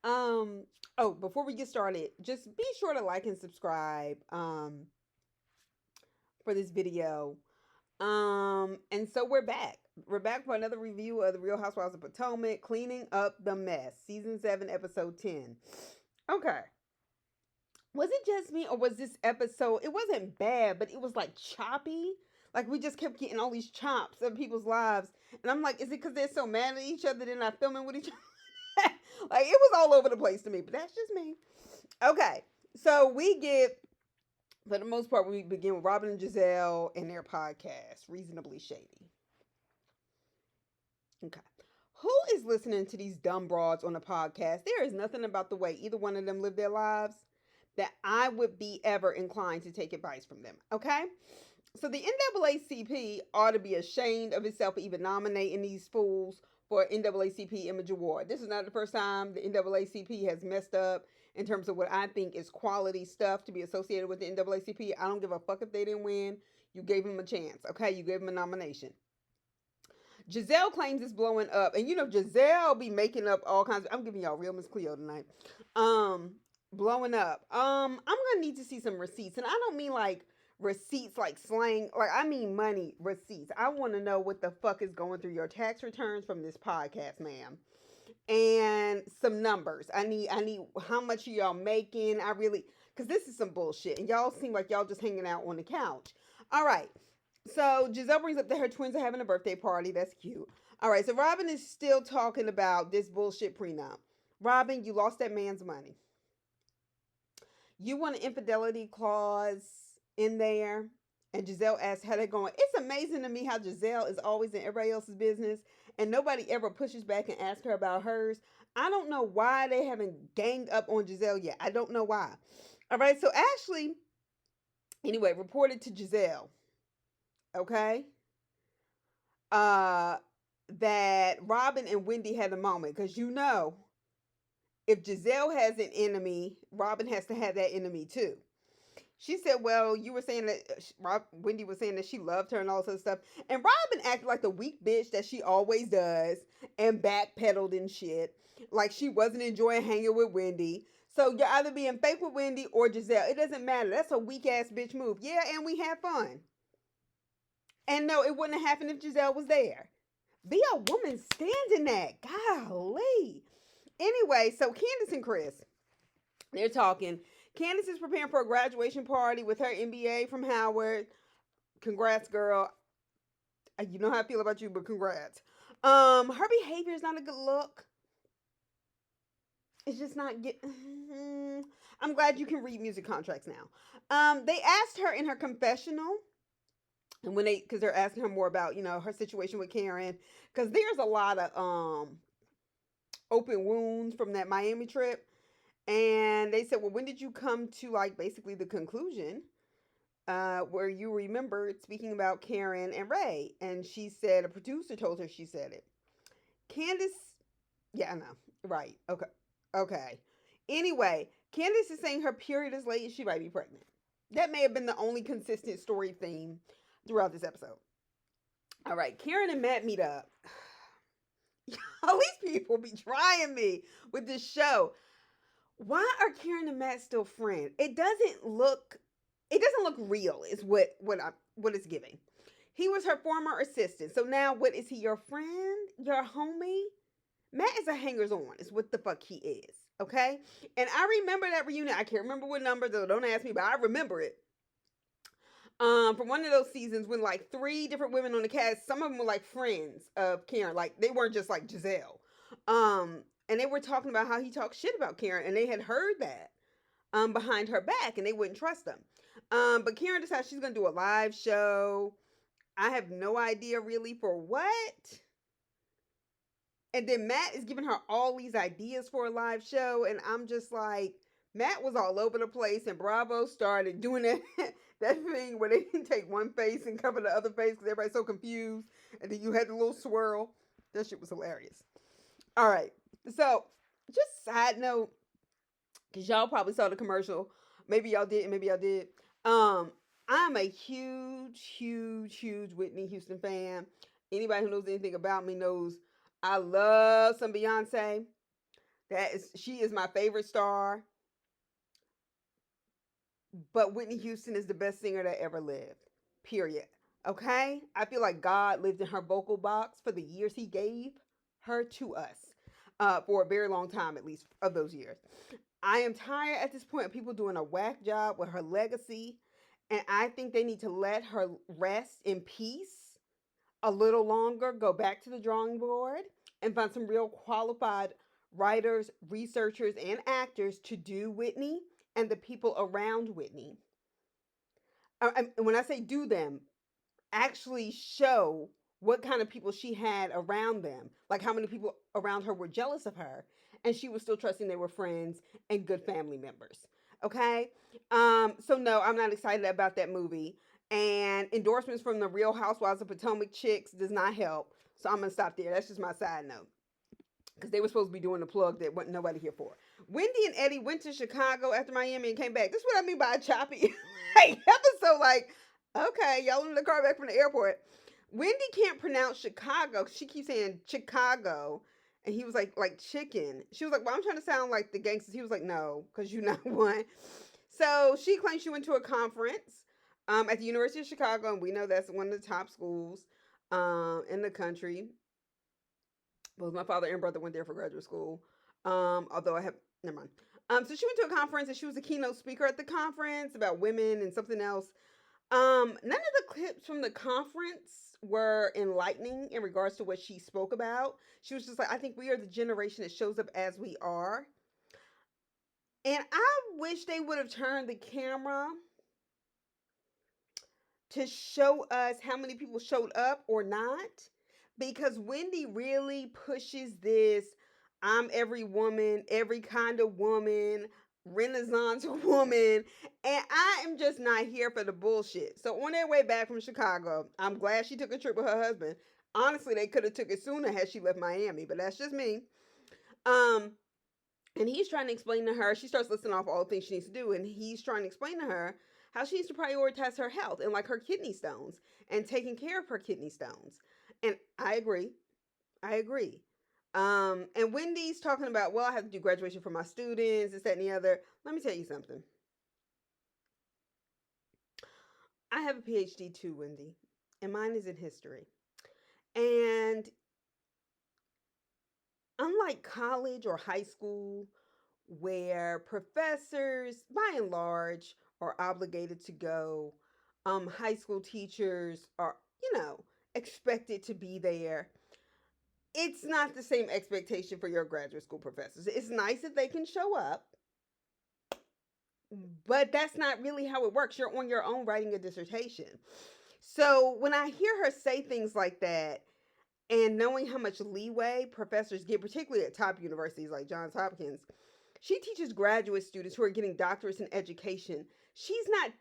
Um, oh, before we get started, just be sure to like and subscribe for this video. And so we're back. We're back for another review of the Real Housewives of Potomac, Cleaning Up the Mess, season 7, episode 10. Okay. Was it just me or was this episode it wasn't bad, but it was like choppy? Like we just kept getting all these chops of people's lives. And I'm like, is it because they're so mad at each other they're not filming with each other? Like it was all over the place to me, but that's just me. Okay, so we get, for the most part, we begin with Robin and Giselle and their podcast, Reasonably Shady. Okay. Who is listening to these dumb broads on the podcast? There is nothing about the way either one of them live their lives that I would be ever inclined to take advice from them. Okay? So the NAACP ought to be ashamed of itself for even nominating these fools for NAACP Image Award. This is not the first time the NAACP has messed up in terms of what I think is quality stuff to be associated with the NAACP. I don't give a fuck if they didn't win. You gave them a chance, okay? You gave them a nomination. Giselle claims it's blowing up, and you know Giselle be making up all kinds. I'm giving y'all real Miss Cleo tonight. Um, Blowing up. I'm gonna need to see some receipts, and I don't mean like receipts like slang. Like I mean money receipts. I want to know what the fuck is going through your tax returns from this podcast, ma'am, and some numbers. I need how much are y'all making? I really because this is some bullshit, and y'all seem like y'all just hanging out on the couch. All right. So Giselle brings up that her twins are having a birthday party. That's cute. All right. So Robin is still talking about this bullshit prenup. Robin, you lost that man's money. You want an infidelity clause in there. And Giselle asks how they're going. It's amazing to me how Giselle is always in everybody else's business and nobody ever pushes back and asks her about hers. I don't know why they haven't ganged up on Giselle yet. I don't know why. All right. So Ashley, anyway, reported to Giselle. Okay. uh that Robin and Wendy had a moment because you know if Giselle has an enemy, Robin has to have that enemy too. She said, "Well, you were saying that Wendy was saying that she loved her and all this other stuff, and Robin acted like the weak bitch that she always does and backpedaled and shit, like she wasn't enjoying hanging with Wendy." So you're either being fake with Wendy or Giselle. It doesn't matter. That's a weak ass bitch move. Yeah, and we had fun. And no, it wouldn't have happened if Giselle was there. Be a woman, stand in that. Golly. Anyway, so Candace and Chris, they're talking. Candace is preparing for a graduation party with her MBA from Howard. Congrats, girl. You know how I feel about you, but congrats. Her behavior is not a good look. It's just not get. I'm glad you can read music contracts now. They asked her in her confessional, and when because they're asking her more about her situation with Karen, because there's a lot of open wounds from that Miami trip. And they said, well, when did you come to like basically the conclusion where you remembered speaking about Karen and Ray? And she said a producer told her she said it. Candace, yeah, I know. Right. Okay. Okay. Anyway, Candace is saying her period is late and she might be pregnant. That may have been the only consistent story theme throughout this episode. All right, Karen and Matt meet up. All these people be trying me with this show. Why are Karen and Matt still friends? It doesn't look real is what it's giving. He was her former assistant. So now what is he, your friend? Your homie? Matt is a hangers on, is what the fuck he is. Okay? And I remember that reunion. I can't remember what number, though. Don't ask me, but I remember it. From one of those seasons when like three different women on the cast, some of them were like friends of Karen. Like they weren't just like Giselle. And they were talking about how he talked shit about Karen, and they had heard that behind her back, and they wouldn't trust him. But Karen decides she's gonna do a live show. I have no idea really for what. And then Matt is giving her all these ideas for a live show, and I'm just like, Matt was all over the place, and Bravo started doing that that thing where they didn't take one face and cover the other face because everybody's so confused, and then you had the little swirl. That shit was hilarious. All right, so just side note, because y'all probably saw the commercial. Maybe y'all didn't. Maybe y'all did. I'm a huge, huge, huge Whitney Houston fan. Anybody who knows anything about me knows I love some Beyonce. She is my favorite star, but Whitney Houston is the best singer that ever lived. Period. Okay? I feel like God lived in her vocal box for the years he gave her to us. For a very long time, at least, of those years. I am tired at this point of people doing a whack job with her legacy, and I think they need to let her rest in peace a little longer, go back to the drawing board, and find some real qualified writers, researchers, and actors to do Whitney and the people around Whitney. When I say do them, actually show what kind of people she had around them, like how many people around her were jealous of her, and she was still trusting they were friends and good family members. Okay, so no, I'm not excited about that movie. And endorsements from the Real Housewives of Potomac chicks does not help. So I'm gonna stop there. That's just my side note because they were supposed to be doing the plug that wasn't nobody here for. Wendy and Eddie went to Chicago after Miami and came back. This is what I mean by a choppy like episode. Like, okay, y'all in the car back from the airport. Wendy can't pronounce Chicago. She keeps saying Chicago. And he was like chicken. She was like, well, I'm trying to sound like the gangsters. He was like, no, because you're not one. So she claims she went to a conference at the University of Chicago, and we know that's one of the top schools in the country. Both my father and brother went there for graduate school. Although I have never mind. So she went to a conference and she was a keynote speaker at the conference about women and something else. None of the clips from the conference were enlightening in regards to what she spoke about. She was just like, I think we are the generation that shows up as we are. And I wish they would have turned the camera to show us how many people showed up or not, because Wendy really pushes this I'm every woman, every kind of woman, Renaissance woman, and I am just not here for the bullshit. So on their way back from Chicago, I'm glad she took a trip with her husband. Honestly, they could have took it sooner had she left Miami, but that's just me. Um, and he's trying to explain to her, she starts listing off all the things she needs to do, and he's trying to explain to her how she needs to prioritize her health and like her kidney stones and taking care of her kidney stones. And I agree. I agree. And Wendy's talking about, well, I have to do graduation for my students, this, that, and the other. Let me tell you something. I have a PhD too, Wendy, and mine is in history. And unlike college or high school, where professors, by and large, are obligated to go, high school teachers are, expected to be there. It's not the same expectation for your graduate school professors. It's nice that they can show up, but that's not really how it works. You're on your own writing a dissertation. So when I hear her say things like that, and knowing how much leeway professors get, particularly at top universities like Johns Hopkins, she teaches graduate students who are getting doctorates in education. She's not,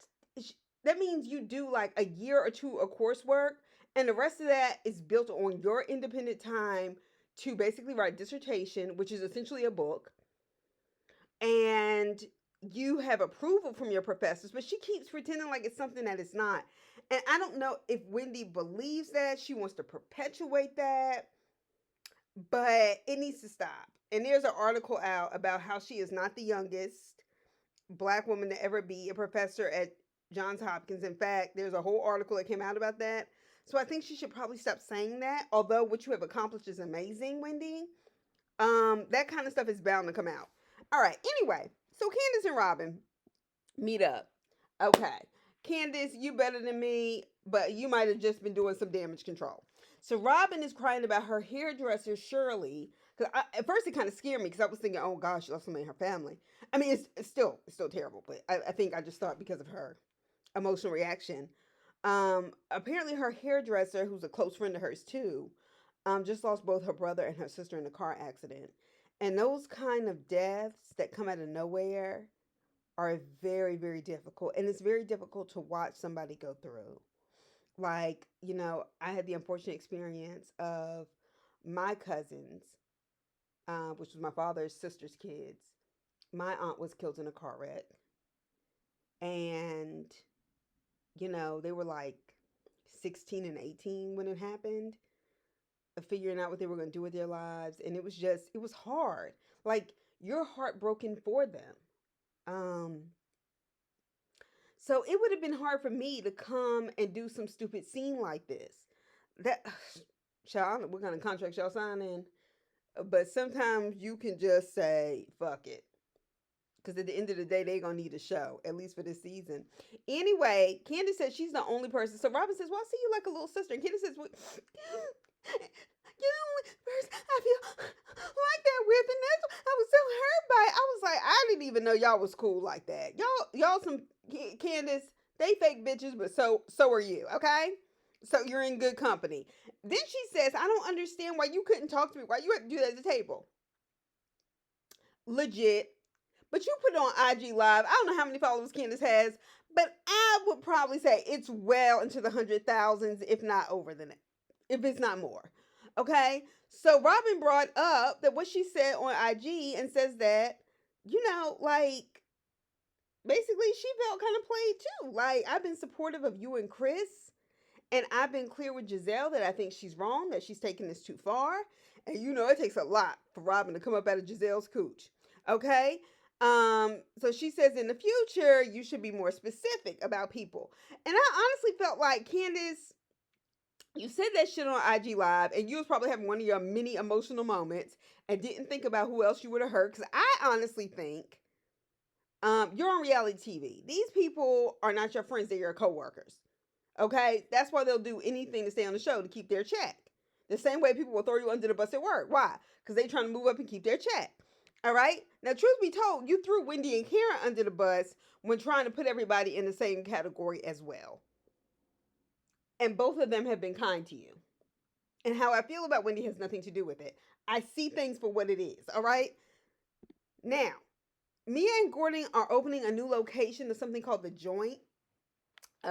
that means you do like a year or two of coursework, and the rest of that is built on your independent time to basically write a dissertation, which is essentially a book. And you have approval from your professors, but she keeps pretending like it's something that it's not. And I don't know if Wendy believes that. She wants to perpetuate that, but it needs to stop. And there's an article out about how she is not the youngest black woman to ever be a professor at Johns Hopkins. In fact, there's a whole article that came out about that. So I think she should probably stop saying that. Although what you have accomplished is amazing, Wendy. That kind of stuff is bound to come out. All right. Anyway, so Candace and Robin meet up. Okay. Candace, you better than me, but you might have just been doing some damage control. So Robin is crying about her hairdresser, Shirley. Because at first it kind of scared me because I was thinking, oh gosh, she lost somebody in her family. I mean, it's still terrible, but I think I just thought because of her emotional reaction. Apparently her hairdresser, who's a close friend of hers too, just lost both her brother and her sister in a car accident. And those kind of deaths that come out of nowhere are very, very difficult. And it's very difficult to watch somebody go through. Like, I had the unfortunate experience of my cousins, which was my father's sister's kids. My aunt was killed in a car wreck. And, they were like 16 and 18 when it happened, figuring out what they were going to do with their lives. And it was hard. Like, you're heartbroken for them. Um, so it would have been hard for me to come and do some stupid scene like this. That, child, what kind of contract y'all signing? But sometimes you can just say, fuck it. Because at the end of the day, they're going to need a show, at least for this season. Anyway, Candace said she's the only person. So Robin says, well, I see you like a little sister. And Candace says, well, you're the only person I feel like that with. And that's, I was so hurt by it. I was like, I didn't even know y'all was cool like that. Y'all some, Candace, they fake bitches, but so are you, okay? So you're in good company. Then she says, I don't understand why you couldn't talk to me. Why you had to do that at the table. Legit. But you put it on IG Live. I don't know how many followers Candace has, but I would probably say it's well into the 100,000s, if not over than it, if it's not more. Okay? So Robin brought up that what she said on IG and says that, like, basically she felt kind of played too. Like, I've been supportive of you and Chris, and I've been clear with Giselle that I think she's wrong, that she's taking this too far. And it takes a lot for Robin to come up out of Giselle's cooch. Okay? So she says in the future, you should be more specific about people. And I honestly felt like, Candace, you said that shit on IG Live, and you was probably having one of your many emotional moments and didn't think about who else you would have hurt. Because I honestly think you're on reality TV. These people are not your friends, they're your coworkers. Okay? That's why they'll do anything to stay on the show to keep their check. The same way people will throw you under the bus at work. Why? Because they trying to move up and keep their check. All right? Now, truth be told, you threw Wendy and Karen under the bus when trying to put everybody in the same category as well. And both of them have been kind to you. And how I feel about Wendy has nothing to do with it. I see things for what it is. All right? Now, Mia and Gordon are opening a new location of something called The Joint.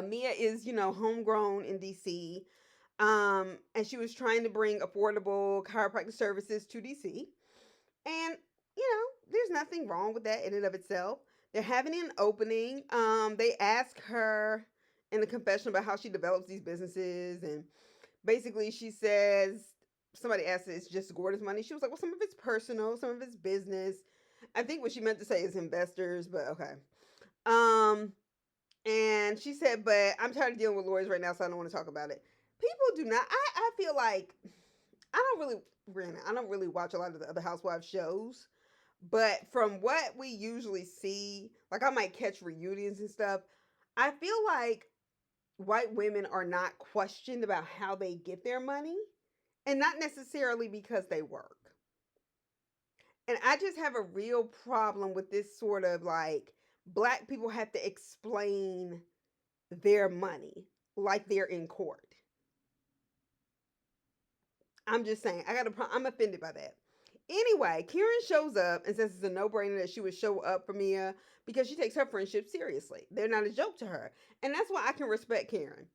Mia is, homegrown in DC. And she was trying to bring affordable chiropractic services to DC. And, there's nothing wrong with that in and of itself. They're having an opening. They ask her in the confession about how she develops these businesses. And basically she says, somebody asked her, it's just Gordon's money. She was like, well, some of it's personal, some of it's business. I think what she meant to say is investors, but okay. And she said, but I'm tired of dealing with lawyers right now, so I don't want to talk about it. People do not, I feel like, I don't really watch a lot of the other Housewives shows, but from what we usually see, like I might catch reunions and stuff, I feel like white women are not questioned about how they get their money, and not necessarily because they work. And I just have a real problem with this sort of like, black people have to explain their money like they're in court. I'm just saying, I'm offended by that. Anyway, Karen shows up and says it's a no-brainer that she would show up for Mia because she takes her friendship seriously. They're not a joke to her. And that's why I can respect Karen.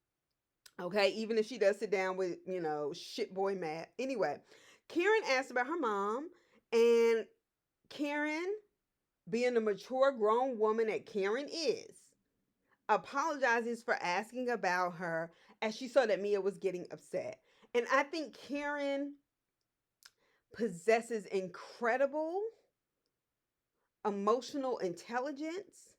Okay, even if she does sit down with, shit boy Matt. Anyway, Karen asked about her mom, and Karen, being the mature grown woman that Karen is, apologizes for asking about her as she saw that Mia was getting upset. And I think Karen possesses incredible emotional intelligence,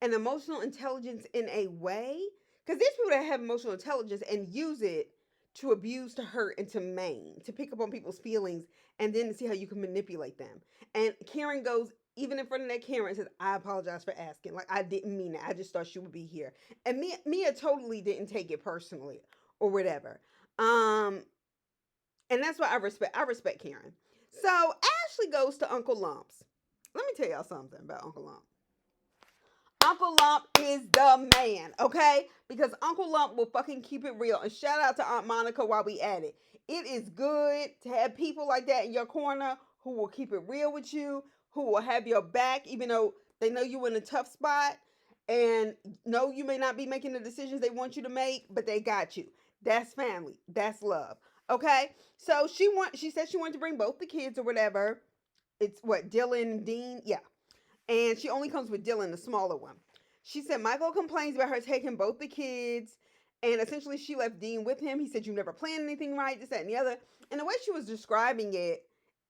and emotional intelligence in a way, because there's people that have emotional intelligence and use it to abuse, to hurt, and to maim, to pick up on people's feelings, and then to see how you can manipulate them. And Karen goes, even in front of that camera, and says, I apologize for asking. Like, I didn't mean it. I just thought she would be here. And Mia totally didn't take it personally or whatever. And that's why I respect Karen. So Ashley goes to Uncle Lump's. Let me tell y'all something about Uncle Lump. Uncle Lump is the man, okay? Because Uncle Lump will fucking keep it real. And shout out to Aunt Monica while we at it. It is good to have people like that in your corner who will keep it real with you, who will have your back, even though they know you're in a tough spot and know you may not be making the decisions they want you to make, but they got you. That's family. That's love. Okay? So she said she wanted to bring both the kids or whatever. It's what, Dylan and Dean? Yeah. And she only comes with Dylan, the smaller one. She said Michael complains about her taking both the kids, and essentially she left Dean with him. He said, you never planned anything right, this, that, and the other. And the way she was describing it,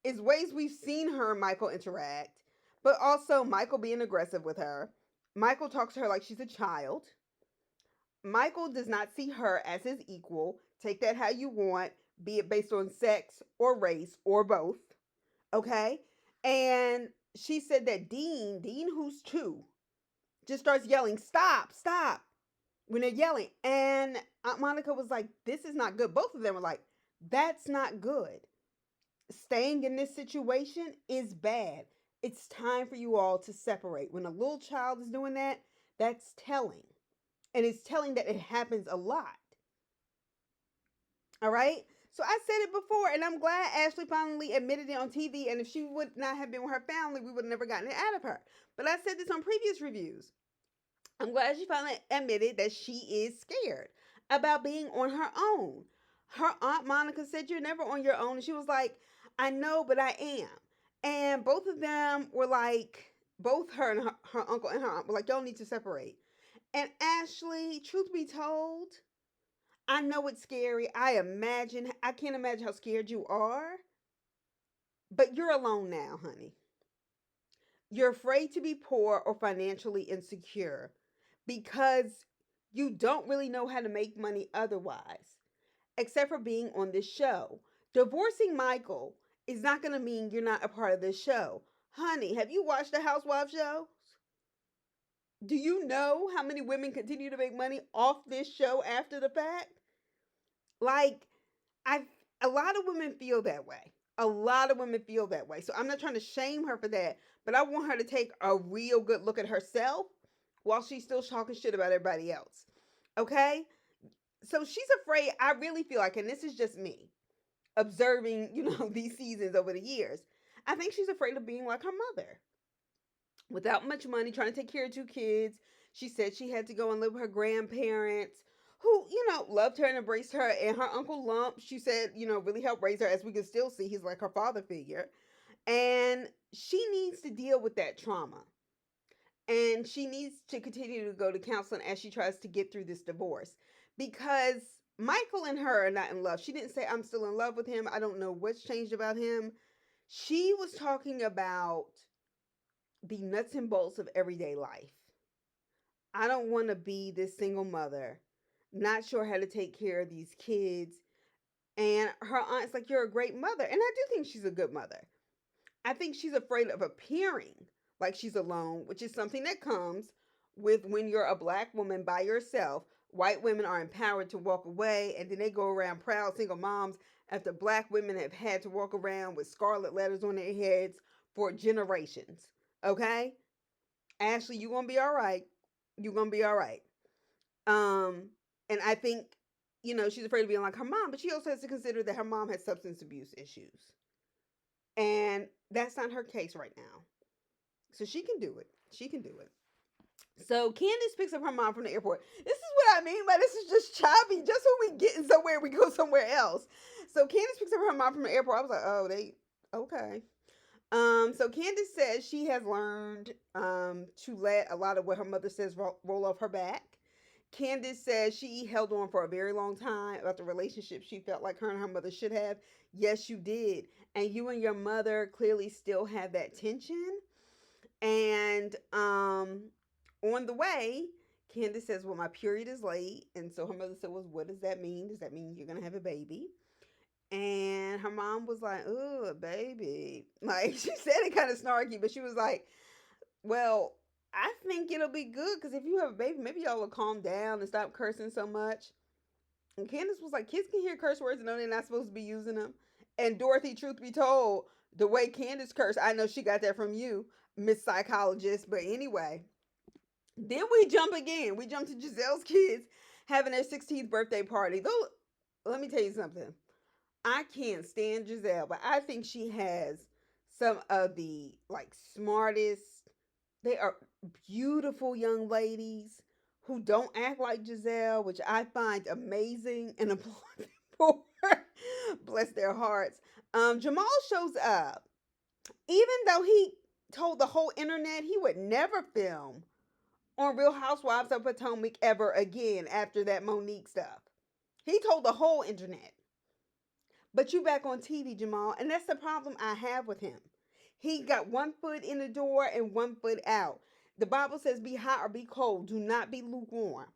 is ways we've seen her and Michael interact, but also Michael being aggressive with her. Michael talks to her like she's a child. Michael does not see her as his equal. Take that how you want, be it based on sex or race or both. Okay? And she said that Dean, who's two, just starts yelling, "Stop, stop," when they're yelling. And Aunt Monica was like, "This is not good." Both of them were like, "That's not good. Staying in this situation is bad. It's time for you all to separate." When a little child is doing that, that's telling. And it's telling that it happens a lot. All right? So I said it before, and I'm glad Ashley finally admitted it on TV. And if she would not have been with her family, we would have never gotten it out of her. But I said this on previous reviews. I'm glad she finally admitted that she is scared about being on her own. Her aunt Monica said, "You're never on your own." And she was like, "I know, but I am." And both of them were like, both her and her uncle and her aunt were like, "Y'all need to separate." And Ashley, truth be told, I know it's scary. I can't imagine how scared you are, but you're alone now, honey. You're afraid to be poor or financially insecure because you don't really know how to make money otherwise, except for being on this show. Divorcing Michael is not going to mean you're not a part of this show. Honey, have you watched the Housewives show? Do you know how many women continue to make money off this show after the fact? Like, I a lot of women feel that way. A lot of women feel that way. So I'm not trying to shame her for that, but I want her to take a real good look at herself while she's still talking shit about everybody else. Okay? So she's afraid, I really feel like, and this is just me observing, these seasons over the years. I think she's afraid of being like her mother. Without much money, trying to take care of two kids. She said she had to go and live with her grandparents who, loved her and embraced her. And her Uncle Lump, she said, really helped raise her. As we can still see, he's like her father figure. And she needs to deal with that trauma. And she needs to continue to go to counseling as she tries to get through this divorce. Because Michael and her are not in love. She didn't say, "I'm still in love with him. I don't know what's changed about him." She was talking about the nuts and bolts of everyday life. I don't want to be this single mother, not sure how to take care of these kids. And her aunt's like, "You're a great mother." And I do think she's a good mother. I think she's afraid of appearing like she's alone, which is something that comes with when you're a black woman by yourself. White women are empowered to walk away, and then they go around proud single moms after black women have had to walk around with scarlet letters on their heads for generations. Okay? Ashley, you gonna be all right. You gonna be all right. And I think, she's afraid of being like her mom, but she also has to consider that her mom has substance abuse issues. And that's not her case right now. So she can do it. She can do it. So Candace picks up her mom from the airport. This is what I mean by this is just choppy. Just when we getting somewhere, we go somewhere else. So Candace picks up her mom from the airport. I was like, oh, they okay. So Candace says she has learned to let a lot of what her mother says roll off her back. Candace says she held on for a very long time about the relationship she felt like her and her mother should have. Yes, you did. And you and your mother clearly still have that tension. And on the way, Candace says, "Well, my period is late." And so her mother said, "Well, what does that mean? Does that mean you're going to have a baby?" And her mom was like, "Oh, a baby." Like, she said it kind of snarky, but she was like, "Well, I think it'll be good because if you have a baby, maybe y'all will calm down and stop cursing so much." And Candace was like, "Kids can hear curse words and know they're not supposed to be using them." And Dorothy, truth be told, the way Candace cursed, I know she got that from you, Miss Psychologist. But anyway, then we jump again. We jump to Giselle's kids having their 16th birthday party. Though, let me tell you something. I can't stand Giselle, but I think she has some of the smartest. They are beautiful young ladies who don't act like Giselle, which I find amazing and applaud for. Bless their hearts. Jamal shows up, even though he told the whole internet he would never film on Real Housewives of Potomac ever again after that Monique stuff. He told the whole internet. But you back on TV, Jamal, and that's the problem I have with him. He got one foot in the door and one foot out. The Bible says, be hot or be cold. Do not be lukewarm.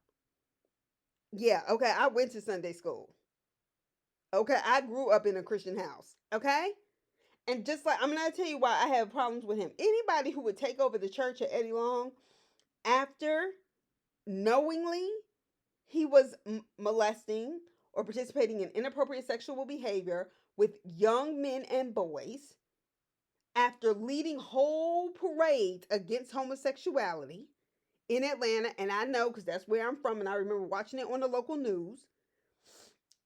Yeah, okay. I went to Sunday school. Okay. I grew up in a Christian house. Okay. And just like, I'm going to tell you why I have problems with him. Anybody who would take over the church of Eddie Long after knowingly he was molesting or participating in inappropriate sexual behavior with young men and boys, after leading whole parades against homosexuality in Atlanta, and I know because that's where I'm from, and I remember watching it on the local news,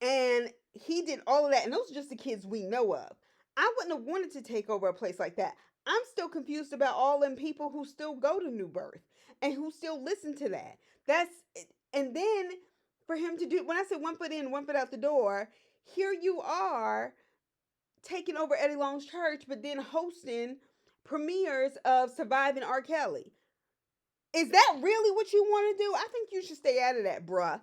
and he did all of that, and those are just the kids we know of. I wouldn't have wanted to take over a place like that. I'm still confused about all them people who still go to New Birth and who still listen to that. That's and then for him to do, when I said one foot in, one foot out the door, here you are taking over Eddie Long's church, but then hosting premieres of Surviving R. Kelly. Is that really what you want to do? I think you should stay out of that, bruh.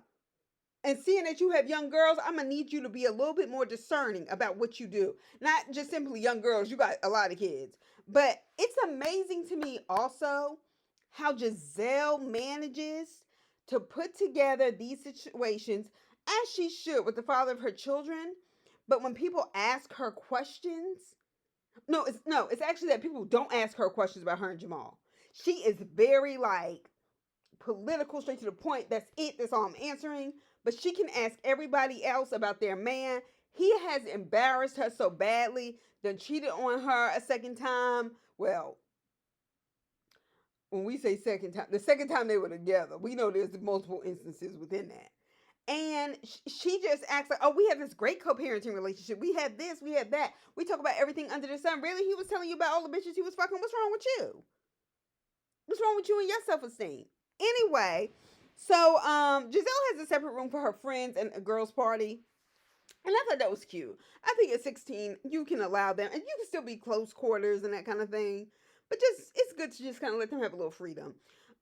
And seeing that you have young girls, I'm gonna need you to be a little bit more discerning about what you do. Not just simply young girls, you got a lot of kids. But it's amazing to me also how Giselle manages to put together these situations as she should with the father of her children. But when people ask her questions, it's actually that people don't ask her questions about her and Jamal. She is very like political, straight to the point. That's it. That's all I'm answering. But she can ask everybody else about their man. He has embarrassed her so badly, then cheated on her a second time. Well, when we say second time, the second time they were together, we know there's multiple instances within that. And she just acts like, oh, we have this great co-parenting relationship. We had this, we had that. We talk about everything under the sun. Really? He was telling you about all the bitches he was fucking. What's wrong with you? What's wrong with you and your self-esteem? Anyway, so Giselle has a separate room for her friends and a girls' party. And I thought that was cute. I think at 16, you can allow them, and you can still be close quarters and that kind of thing. But just, it's good to just kind of let them have a little freedom.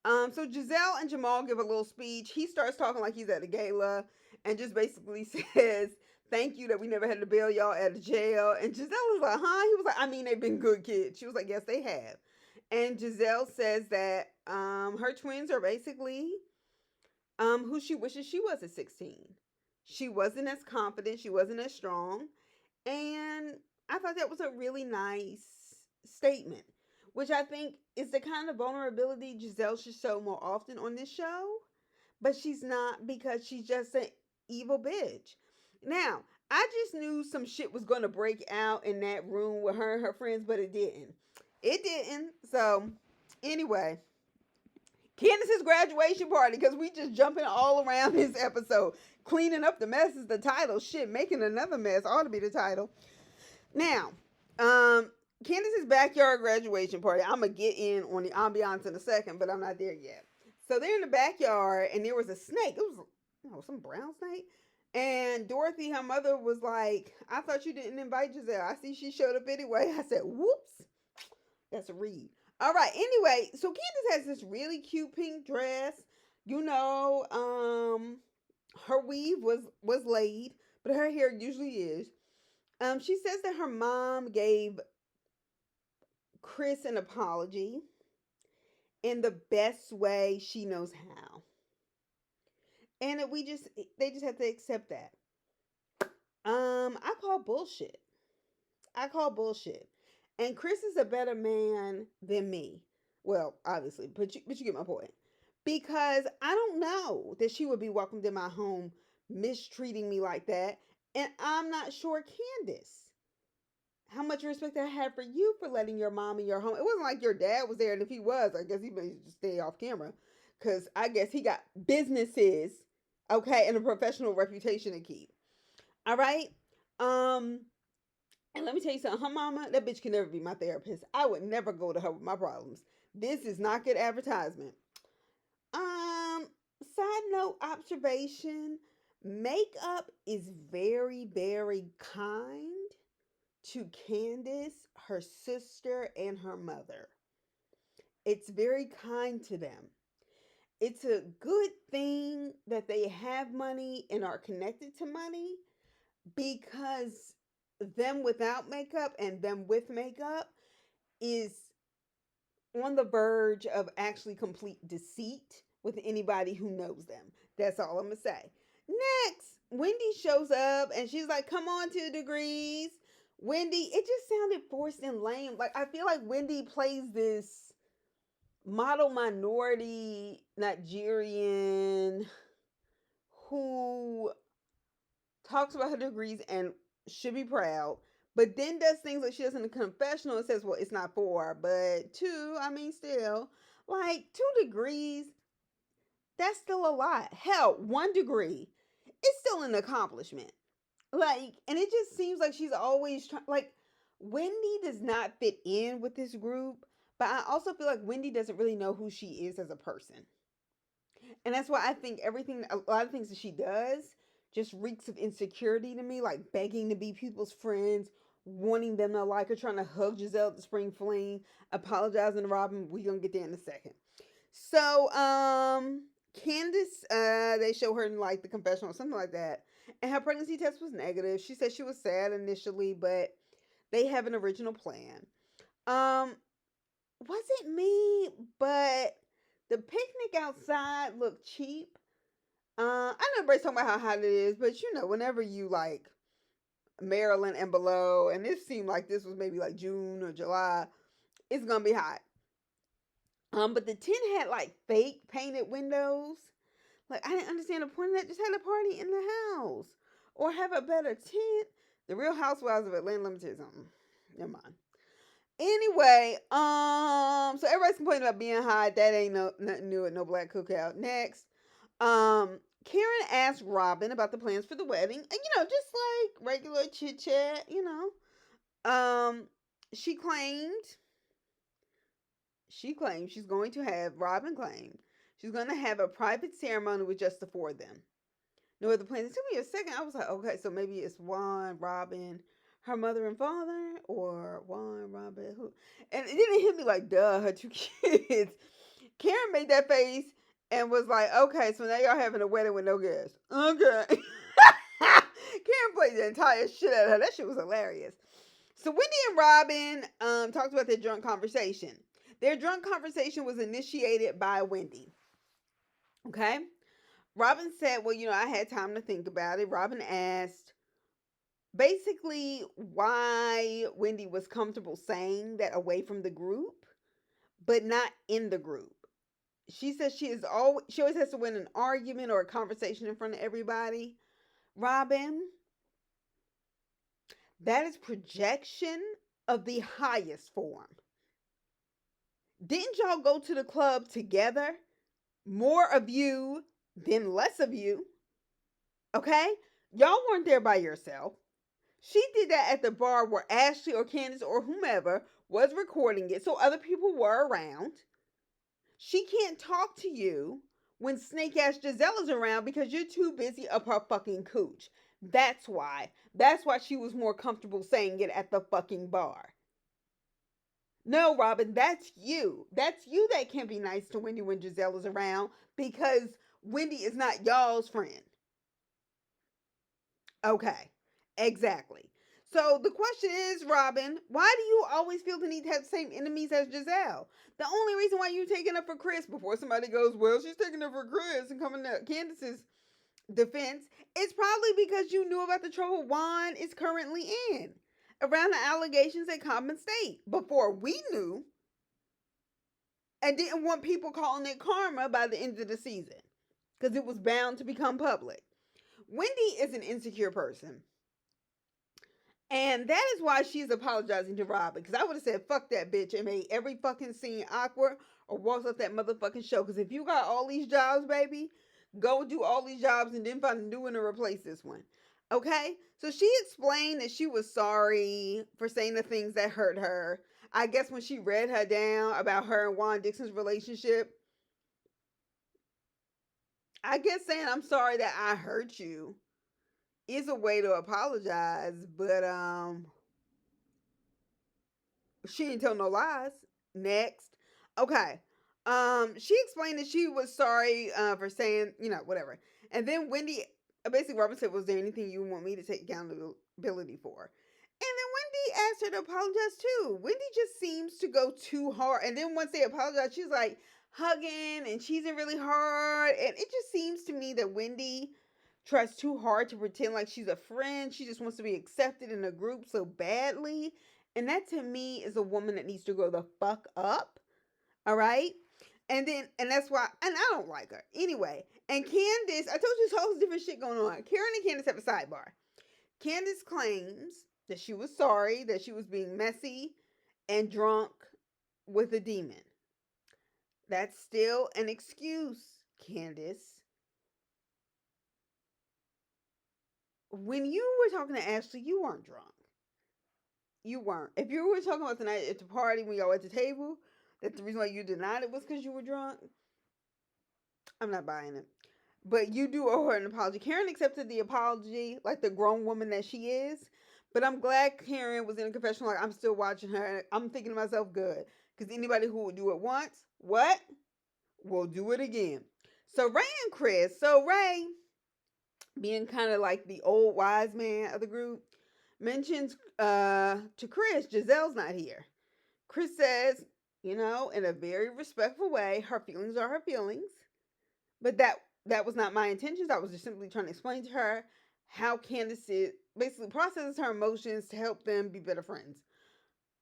So Giselle and Jamal give a little speech. He starts talking like he's at a gala and just basically says, thank you that we never had to bail y'all out of jail. And Giselle was like, huh? He was like, I mean, they've been good kids. She was like, yes, they have. And Giselle says that her twins are basically who she wishes she was at 16. She wasn't as confident. She wasn't as strong. And I thought that was a really nice statement, which I think is the kind of vulnerability Giselle should show more often on this show. But she's not, because she's just an evil bitch. Now, I just knew some shit was going to break out in that room with her and her friends, but it didn't. It didn't. So, anyway, Candace's graduation party, because we just jumping all around this episode. Cleaning up the mess is the title. Shit, making another mess ought to be the title. Now, Candace's backyard graduation party. I'm going to get in on the ambiance in a second, but I'm not there yet. So they're in the backyard, and there was a snake. It was some brown snake. And Dorothy, her mother, was like, I thought you didn't invite Giselle. I see she showed up anyway. I said, whoops. That's a read. All right. Anyway, so Candace has this really cute pink dress. You know, her weave was laid, but her hair usually is. She says that her mom gave Chris an apology in the best way she knows how. And that they just have to accept that. I call bullshit. And Chris is a better man than me. Well, obviously, but you get my point. Because I don't know that she would be welcomed in my home mistreating me like that. And I'm not sure Candace, how much respect I had for you for letting your mom in your home. It wasn't like your dad was there, and if he was, I guess he may just stay off camera. Because I guess he got businesses, okay, and a professional reputation to keep. All right? And let me tell you something. Her mama, that bitch can never be my therapist. I would never go to her with my problems. This is not good advertisement. Side note observation. Makeup is very, very kind to Candace, her sister, and her mother. It's very kind to them. It's a good thing that they have money and are connected to money, because them without makeup and them with makeup is on the verge of actually complete deceit with anybody who knows them. That's all I'm gonna say. Next, Wendy shows up and she's like, "Come on, 2 degrees." Wendy, it just sounded forced and lame. Like I feel like Wendy plays this model minority Nigerian who talks about her degrees and should be proud, but then does things like she does in the confessional and says, "Well, it's not 4, but 2." I mean, still, like 2 degrees, that's still a lot. Hell, 1 degree, it's still an accomplishment. Like, and it just seems like she's always trying. Like, Wendy does not fit in with this group, but I also feel like Wendy doesn't really know who she is as a person. And that's why I think a lot of things that she does just reeks of insecurity to me, like begging to be people's friends, wanting them to like her, trying to hug Giselle at the spring fling, apologizing to Robin. We're gonna get there in a second. So, Candace, they show her in like the confessional or something like that, and her pregnancy test was negative. She said she was sad initially, but they have an original plan. Um, wasn't me, but the picnic outside looked cheap. I know everybody's talking about how hot it is, but you know, whenever you like Maryland and below, and it seemed like this was maybe like June or July, it's gonna be hot. But the tent had like fake painted windows. Like I didn't understand the point of that. Just have a party in the house, or have a better tent. The Real Housewives of Atlanta Limited something. Never mind. Anyway, so everybody's complaining about being hot. That ain't nothing new at no black cookout. Next, Karen asked Robin about the plans for the wedding, and just like regular chit chat, she claimed she's going to have Robin claimed she's going to have a private ceremony with just the 4 of them. No other plans. It took me a second. I was like, okay, so maybe it's Juan, Robin, her mother and father, or Juan, Robin, who? And it didn't hit me like, duh, her 2 kids. Karen made that face and was like, okay, so now y'all having a wedding with no guests. Okay. Karen played the entire shit out of her. That shit was hilarious. So Wendy and Robin talked about their drunk conversation. Their drunk conversation was initiated by Wendy. Okay? Robin said, well, I had time to think about it. Robin asked basically why Wendy was comfortable saying that away from the group, but not in the group. She says she always has to win an argument or a conversation in front of everybody. Robin, that is projection of the highest form. Didn't y'all go to the club together? More of you than less of you. Okay? Y'all weren't there by yourself. She did that at the bar where Ashley or Candace or whomever was recording it, so other people were around. She can't talk to you when snake ass Giselle is around because you're too busy up her fucking cooch. That's why. That's why she was more comfortable saying it at the fucking bar. No, Robin, that's you. That's you that can be nice to Wendy when Giselle is around because Wendy is not y'all's friend. Okay, exactly. So the question is, Robin, why do you always feel the need to have the same enemies as Giselle? The only reason why you're taking up for Chris before somebody goes, well, she's taking up for Chris and coming to Candace's defense, is probably because you knew about the trouble Juan is currently in around the allegations at Common State before we knew and didn't want people calling it karma by the end of the season because it was bound to become public. Wendy is an insecure person. And that is why she's apologizing to Robin. Because I would have said, fuck that bitch and made every fucking scene awkward or walked off that motherfucking show. Because if you got all these jobs, baby, go do all these jobs and then find a new one to replace this one. Okay? So she explained that she was sorry for saying the things that hurt her. I guess when she read her down about her and Juan Dixon's relationship, I guess saying I'm sorry that I hurt you is a way to apologize, but she didn't tell no lies. Next. Okay. She explained that she was sorry for saying, whatever. And then Wendy basically Robin said, was there anything you want me to take accountability for? And then Wendy asked her to apologize too. Wendy just seems to go too hard. And then once they apologize, she's like hugging and cheesing really hard. And it just seems to me that Wendy tries too hard to pretend like she's a friend. She just wants to be accepted in a group so badly. And that to me is a woman that needs to grow the fuck up. All right. And that's why, and I don't like her. Anyway, and Candace, I told you this whole different shit going on. Karen and Candace have a sidebar. Candace claims that she was sorry, that she was being messy and drunk with a demon. That's still an excuse, Candace. When you were talking to Ashley, you weren't drunk. You weren't. If you were talking about the night at the party when y'all were at the table, that the reason why you denied it was because you were drunk, I'm not buying it. But you do owe her an apology. Karen accepted the apology like the grown woman that she is. But I'm glad Karen was in a confessional. Like, I'm still watching her. I'm thinking to myself, good. Because anybody who will do it once, what? Will do it again. So Ray and Chris. So Ray, being kind of like the old wise man of the group, mentions to Chris, Giselle's not here. Chris says, in a very respectful way, her feelings are her feelings. But that was not my intentions. I was just simply trying to explain to her how Candace basically processes her emotions to help them be better friends.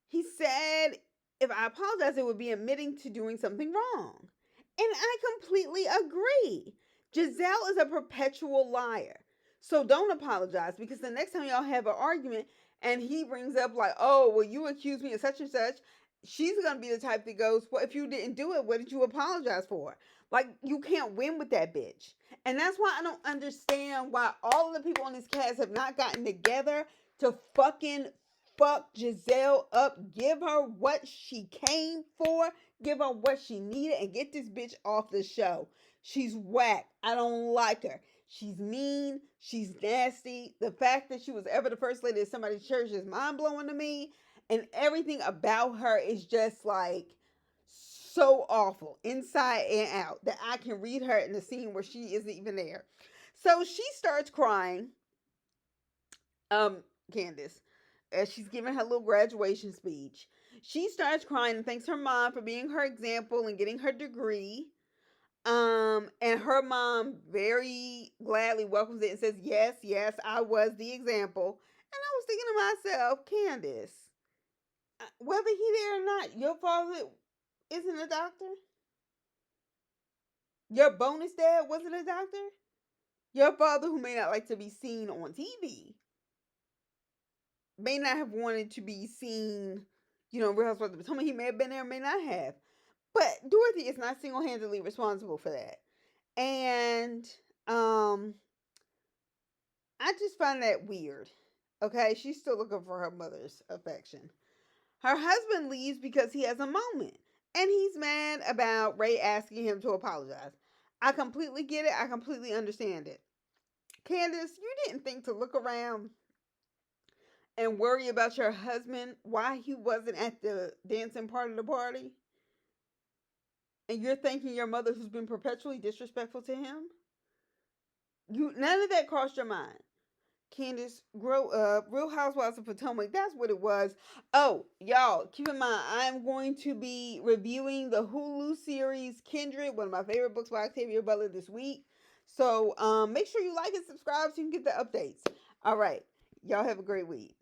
He said, if I apologize, it would be admitting to doing something wrong. And I completely agree. Giselle is a perpetual liar. So don't apologize, because the next time y'all have an argument and he brings up like, oh, well, you accused me of such and such, she's going to be the type that goes, well, if you didn't do it, what did you apologize for? Like, you can't win with that bitch. And that's why I don't understand why all of the people on this cast have not gotten together to fucking fuck Giselle up. Give her what she came for. Give her what she needed and get this bitch off the show. She's whack. I don't like her. She's mean. She's nasty. The fact that she was ever the first lady of somebody's church is mind blowing to me. And everything about her is just like so awful, inside and out, that I can read her in the scene where she isn't even there. So she starts crying. Candace, as she's giving her little graduation speech, she starts crying and thanks her mom for being her example and getting her degree. And her mom very gladly welcomes it and says, yes, yes, I was the example. And I was thinking to myself, Candace, whether he there or not, your father isn't a doctor. Your bonus dad wasn't a doctor. Your father, who may not like to be seen on TV, may not have wanted to be seen, Real Housewives of Potomac. He may have been there, may not have. But Dorothy is not single-handedly responsible for that. And I just find that weird. Okay, she's still looking for her mother's affection. Her husband leaves because he has a moment. And he's mad about Ray asking him to apologize. I completely get it. I completely understand it. Candace, you didn't think to look around and worry about your husband, why he wasn't at the dancing part of the party? And you're thanking your mother, who's been perpetually disrespectful to him? None of that crossed your mind. Candace, grow up. Real Housewives of Potomac, that's what it was. Oh, y'all, keep in mind, I'm going to be reviewing the Hulu series Kindred, one of my favorite books by Octavia Butler, this week. So make sure you like and subscribe so you can get the updates. All right. Y'all have a great week.